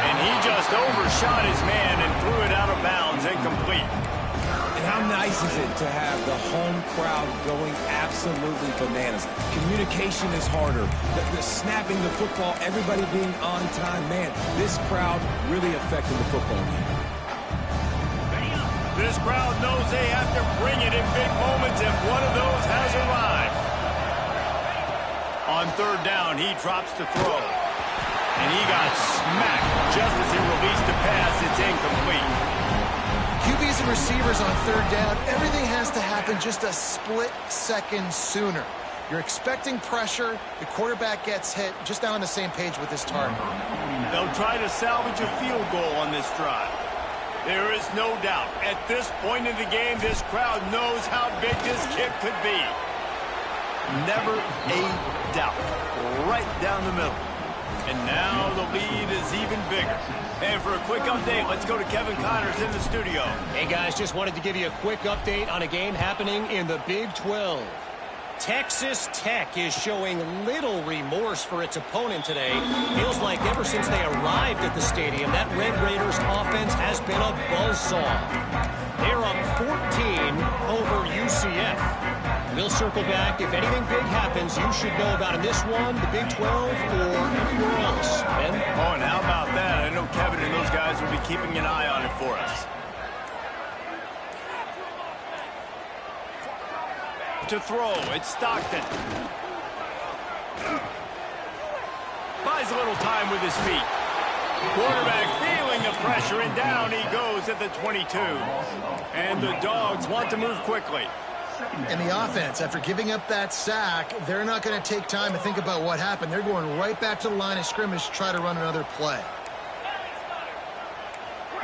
And he just overshot his man and threw it out of bounds, incomplete. And how nice is it to have the home crowd going absolutely bananas? Communication is harder. The snapping the football, everybody being on time. Man, this crowd really affecting the football game. This crowd knows they have to bring it in big moments, and one of those has arrived. On 3rd down, he drops to throw. And he got smacked just as he released the pass. It's incomplete. QBs and receivers on 3rd down, everything has to happen just a split second sooner. You're expecting pressure, the quarterback gets hit, just not on the same page with his target. They'll try to salvage a field goal on this drive. There is no doubt, at this point in the game, this crowd knows how big this kick could be. Never a doubt. Right down the middle. And now the lead is even bigger. And for a quick update, let's go to Kevin Connors in the studio. Hey, guys, just wanted to give you a quick update on a game happening in the Big 12. Texas Tech is showing little remorse for its opponent today. Feels like ever since they arrived at the stadium, that Red Raiders offense has been a buzzsaw. They're up 14 over UCF. We'll circle back. If anything big happens, you should know about in this one, the Big 12, or anywhere else. Ben? Oh, and how about that? I know Kevin and those guys will be keeping an eye on it for us. To throw, it's Stockton. Buys a little time with his feet. Quarterback feeling the pressure, and down he goes at the 22. And the Dogs want to move quickly. And the offense, after giving up that sack, they're not going to take time to think about what happened. They're going right back to the line of scrimmage to try to run another play.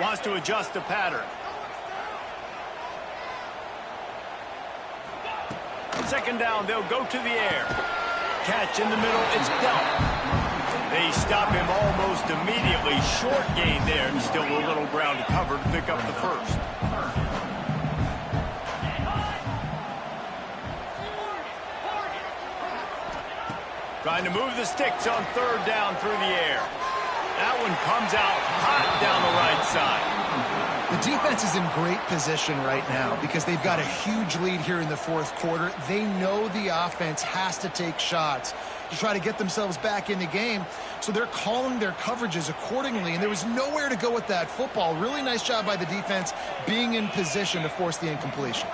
Wants to adjust the pattern. Second down, they'll go to the air. Catch in the middle, it's Delp. They stop him almost immediately. Short gain there, and still a little ground to cover to pick up the first. Trying to move the sticks on third down through the air. That one comes out hot down the right side. The defense is in great position right now because they've got a huge lead here in the fourth quarter. They know the offense has to take shots to try to get themselves back in the game, so they're calling their coverages accordingly, and there was nowhere to go with that football. Really nice job by the defense being in position to force the incompletion.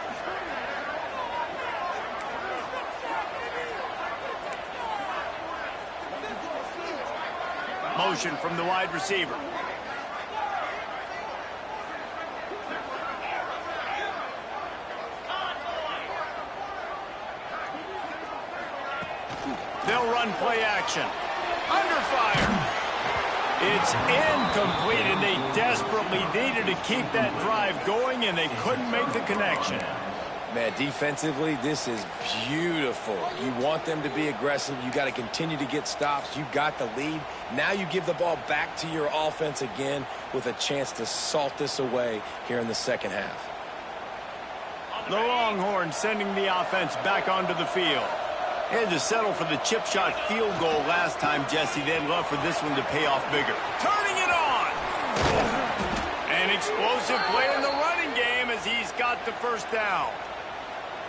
Motion from the wide receiver. They'll run play action. Under fire. It's incomplete, and they desperately needed to keep that drive going, and they couldn't make the connection. Man, defensively, this is beautiful. You want them to be aggressive. You got to continue to get stops. You got the lead. Now you give the ball back to your offense again with a chance to salt this away here in the second half. The Longhorns sending the offense back onto the field. They had to settle for the chip shot field goal last time, Jesse. They'd love for this one to pay off bigger. Turning it on! An explosive play in the running game as he's got the first down.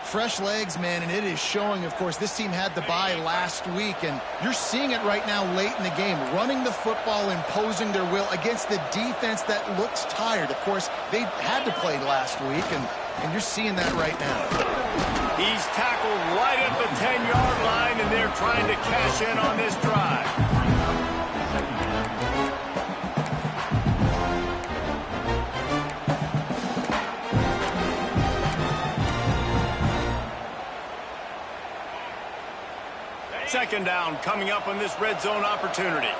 Fresh legs, man, and it is showing. Of course, this team had the bye last week, and you're seeing it right now late in the game, running the football, imposing their will against the defense that looks tired. Of course, they had to play last week, and you're seeing that right now. He's tackled right at the 10-yard line, and they're trying to cash in on this drive. Second down coming up on this red zone opportunity.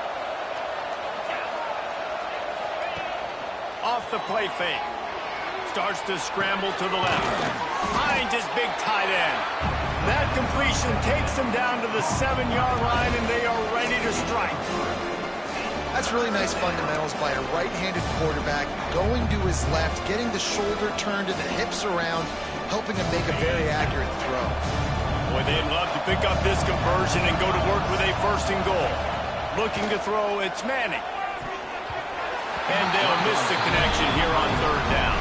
Off the play fake. Starts to scramble to the left. Finds his big tight end. That completion takes him down to the 7-yard line, and they are ready to strike. That's really nice fundamentals by a right-handed quarterback, going to his left, getting the shoulder turned and the hips around, helping him make a very accurate throw. Boy, they'd love to pick up this conversion and go to work with a first and goal. Looking to throw, it's Manning. And they'll miss the connection here on third down.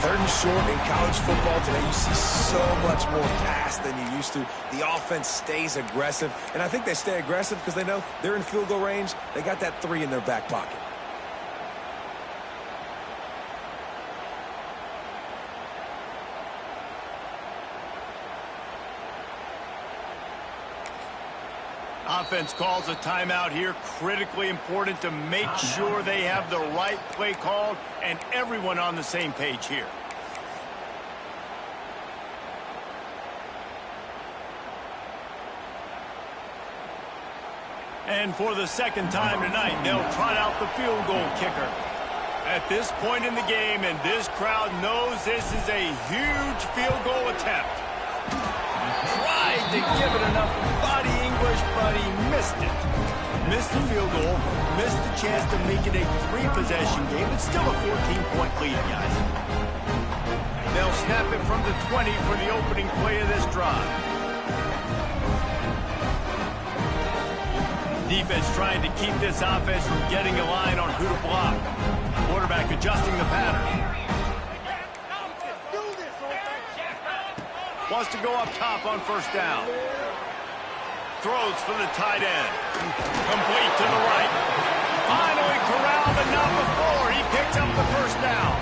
Third and short in college football today, you see so much more pass than you used to. The offense stays aggressive, and I think they stay aggressive because they know they're in field goal range. They got that 3 in their back pocket. Offense calls a timeout here. Critically important to make sure they have the right play called and everyone on the same page here. And for the second time tonight, they'll trot out the field goal kicker. At this point in the game, and this crowd knows this is a huge field goal attempt. Tried to give it enough body English, but he missed it. Missed the field goal, missed the chance to make it a 3-possession game. It's still a 14-point lead, guys. They'll snap it from the 20 for the opening play of this drive. Defense trying to keep this offense from getting a line on who to block. Quarterback adjusting the pattern. Wants to go up top on first down. Throws for the tight end. Complete to the right. Finally corralled, but not before. He picks up the first down.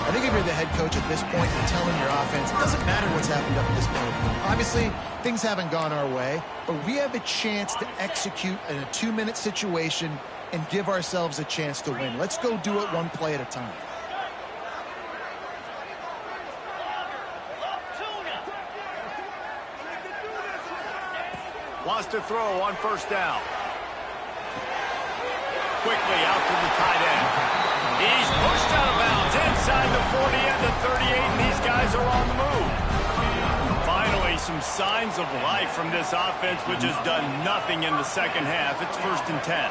I think if you're the head coach at this point, you're telling your offense, it doesn't matter what's happened up to this point. Obviously, things haven't gone our way, but we have a chance to execute in a 2-minute situation and give ourselves a chance to win. Let's go do it one play at a time. Wants to throw on first down. Quickly out to the tight end. He's pushed out of bounds inside the 40 and the 38, and these guys are on the move. some signs of life from this offense, which has done nothing in the second half. It's 1st and 10.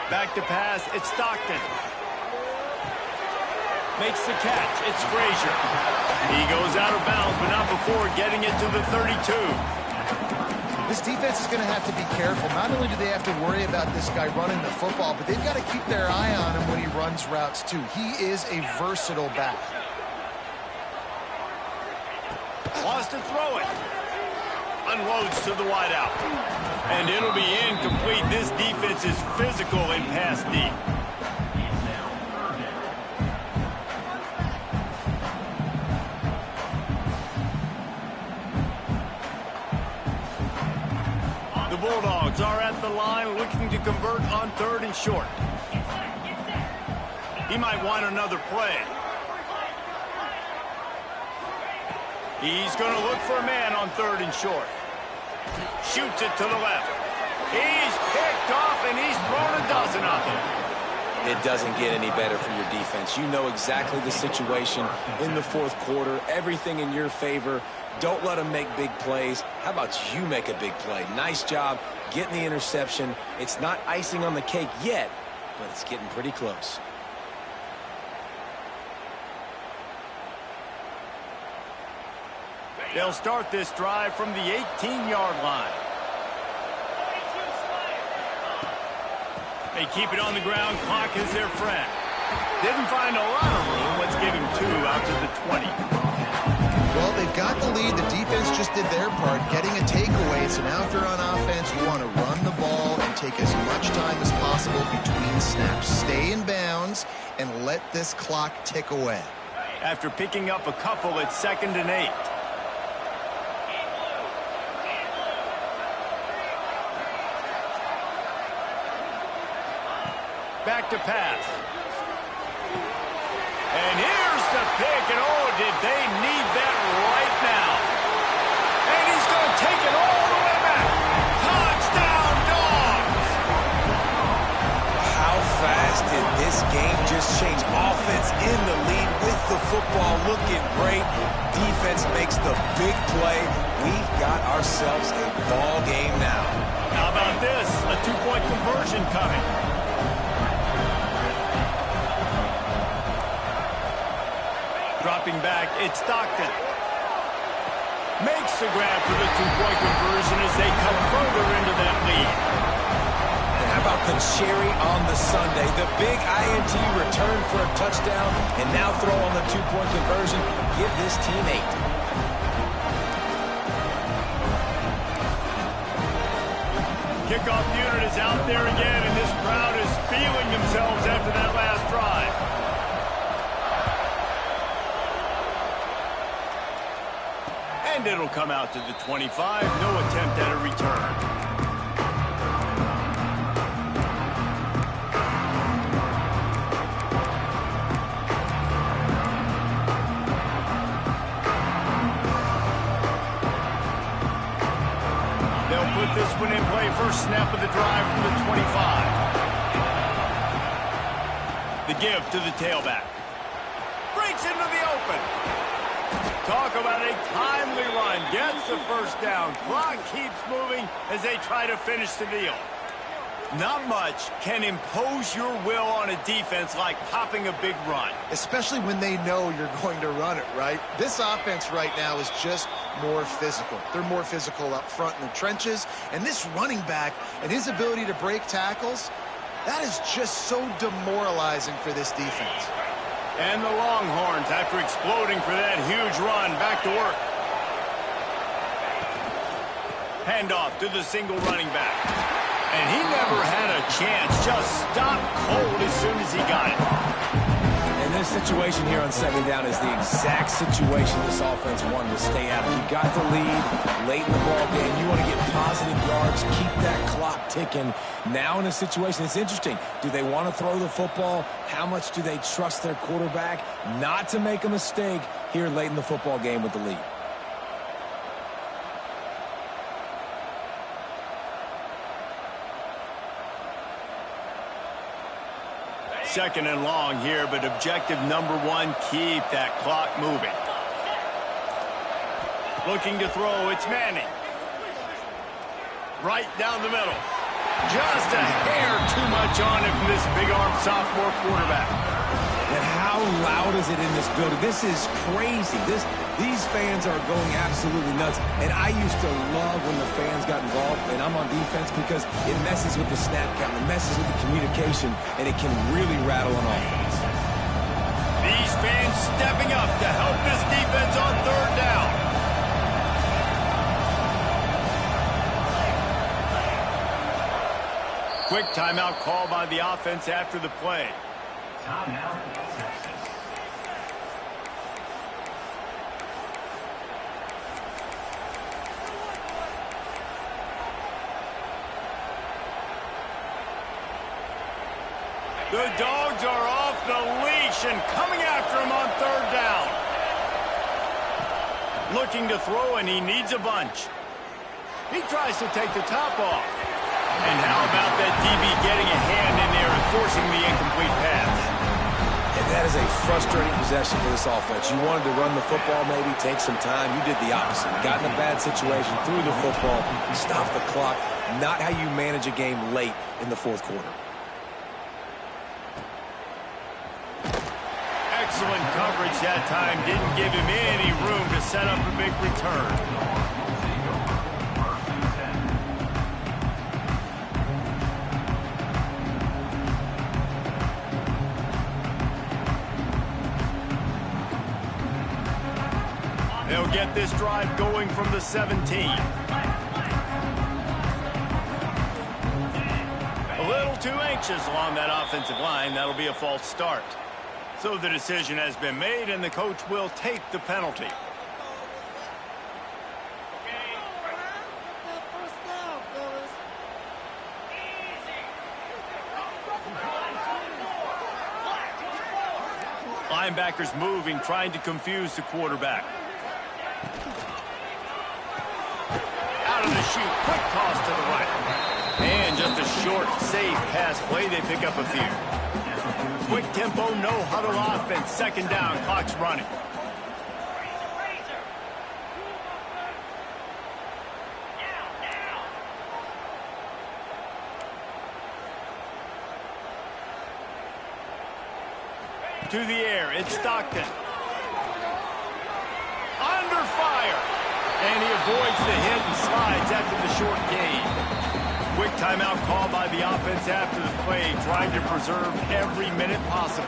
Back to pass, it's Stockton. Makes the catch, it's Frazier. He goes out of bounds, but not before getting it to the 32. This defense is going to have to be careful. Not only do they have to worry about this guy running the football, but they've got to keep their eye on him when he runs routes too. He is a versatile back. Wants to throw it. Unloads to the wideout. And it'll be incomplete. This defense is physical in pass deep. The Bulldogs are at the line looking to convert on 3rd and short. He might want another play. He's going to look for a man on 3rd and short. Shoots it to the left. He's picked off, and he's thrown a dozen of them. It doesn't get any better for your defense. You know exactly the situation in the 4th quarter. Everything in your favor. Don't let them make big plays. How about you make a big play? Nice job getting the interception. It's not icing on the cake yet, but it's getting pretty close. They'll start this drive from the 18-yard line. They keep it on the ground. Clock is their friend. Didn't find a lot of room. Let's give him 2 out to the 20. Well, they've got the lead. The defense just did their part, getting a takeaway. So now if you're on offense, you want to run the ball and take as much time as possible between snaps. Stay in bounds and let this clock tick away. After picking up a couple, it's 2nd and 8. Back to pass. And here's the pick, and oh, did they need that right now. And he's going to take it all the way back. Touchdown, Dogs! How fast did this game just change? Offense in the lead with the football looking great. Defense makes the big play. We've got ourselves a ball game now. How about this? A 2-point conversion coming. Dropping back, it's Stockton. Makes the grab for the 2-point conversion as they come further into that lead. And how about the cherry on the Sunday? The big INT return for a touchdown, and now throw on the 2-point conversion. Give this team 8. Kickoff unit is out there again, and this crowd is feeling themselves after that last drive. And it'll come out to the 25. No attempt at a return. They'll put this one in play. First snap of the drive from the 25. The give to the tailback. Breaks into the open. Talk about a timely run. Gets the first down. Clock keeps moving as they try to finish the deal. Not much can impose your will on a defense like popping a big run. Especially when they know you're going to run it, right? This offense right now is just more physical. They're more physical up front in the trenches. And this running back and his ability to break tackles, that is just so demoralizing for this defense. And the Longhorns, after exploding for that huge run, back to work. Handoff to the single running back. And he never had a chance. Just stopped cold as soon as he got it. And this situation here on 2nd down is the exact situation this offense wanted to stay out of. You got the lead late in the ball game. You want to get positive yards, keep that clock ticking. Now in a situation, it's interesting. Do they want to throw the football? How much do they trust their quarterback not to make a mistake here late in the football game with the lead? Second and long here, but objective number one, keep that clock moving. Looking to throw, it's Manning. Right down the middle. Just a hair too much on it from this big-arm sophomore quarterback. And how loud is it in this building? This is crazy. These fans are going absolutely nuts. And I used to love when the fans got involved, and I'm on defense because it messes with the snap count, it messes with the communication, and it can really rattle an offense. These fans stepping up to help this defense on third down. Quick timeout call by the offense after the play. Timeout, Texas. The Dogs are off the leash and coming after him on third down. Looking to throw, and he needs a bunch. He tries to take the top off. And how about that DB getting a hand in there and forcing the incomplete pass? And that is a frustrating possession for this offense. You wanted to run the football, maybe take some time. You did the opposite. Got in a bad situation, threw the football, stopped the clock. Not how you manage a game late in the fourth quarter. Excellent coverage that time. Didn't give him any room to set up a big return. They'll get this drive going from the 17. A little too anxious along that offensive line. That'll be a false start. So the decision has been made, and the coach will take the penalty. Linebackers moving, trying to confuse the quarterback. Out of the chute, quick toss to the right. And just a short, safe pass play. They pick up a few. Quick tempo, no huddle offense. Second down, clock's running. To the air, it's Stockton. Under fire. And he avoids the hit and slides after the short gain. Quick timeout call by the offense after the play, trying to preserve every minute possible.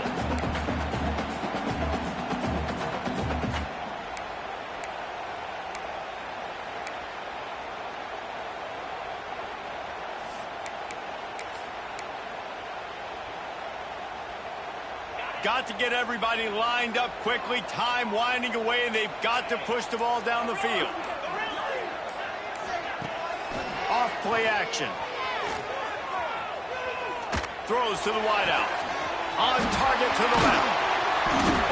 Got to get everybody lined up quickly. Time winding away, and they've got to push the ball down the field. Off play action. Throws to the wideout. On target to the left.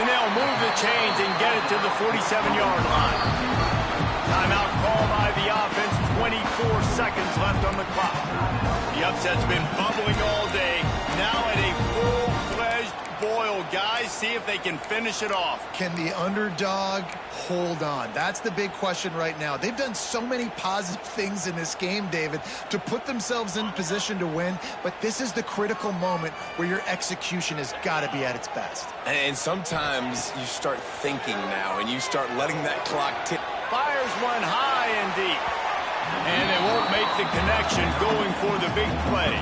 And they'll move the chains and get it to the 47-yard line. Timeout call by the offense. 24 seconds left on the clock. The upset's been bubbling all day. Now at a full-fledged boil. Guys, see if they can finish it off. Can the underdog hold on? That's the big question right now. They've done so many positive things in this game, David, to put themselves in position to win, but this is the critical moment where your execution has got to be at its best. And sometimes you start thinking now, and you start letting that clock tick. Fires one high and deep. And they won't make the connection going for the big play.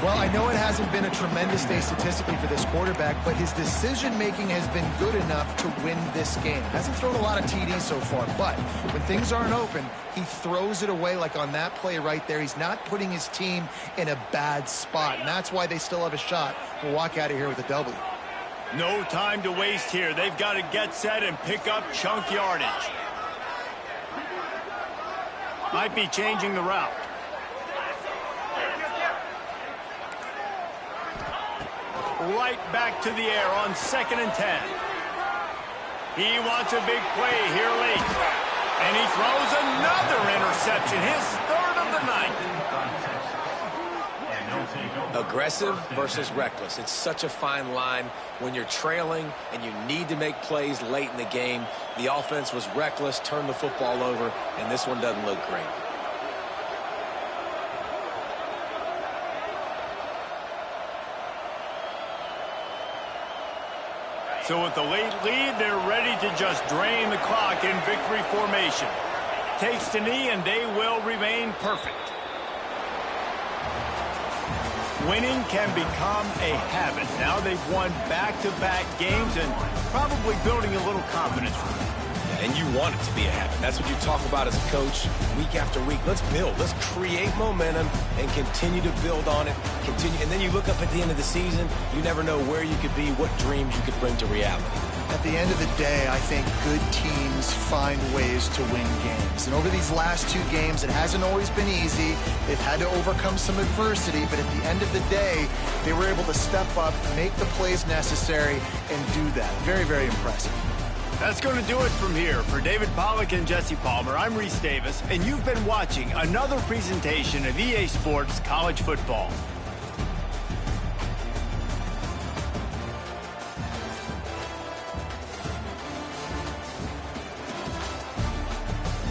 Well, I know it hasn't been a tremendous day statistically for this quarterback, but his decision-making has been good enough to win this game. Hasn't thrown a lot of TDs so far, but when things aren't open, he throws it away like on that play right there. He's not putting his team in a bad spot, and that's why they still have a shot to walk out of here with a W. No time to waste here. They've got to get set and pick up chunk yardage. Might be changing the route. Right back to the air on 2nd and 10. He wants a big play here late. And he throws another interception, his third of the night. A Aggressive versus reckless. It's such a fine line when you're trailing and you need to make plays late in the game. The offense was reckless, turned the football over, and this one doesn't look great. So with the late lead, they're ready to just drain the clock in victory formation. Takes the knee, and they will remain perfect. Winning can become a habit. Now they've won back-to-back games and probably building a little confidence. And you want it to be a habit. That's what you talk about as a coach week after week. Let's build. Let's create momentum and continue to build on it. And then you look up at the end of the season, you never know where you could be, what dreams you could bring to reality. At the end of the day, I think good teams find ways to win games. And over these last two games, it hasn't always been easy. They've had to overcome some adversity, but at the end of the day, they were able to step up, make the plays necessary, and do that. Very, very impressive. That's going to do it from here. For David Pollack and Jesse Palmer, I'm Reese Davis, and you've been watching another presentation of EA Sports College Football.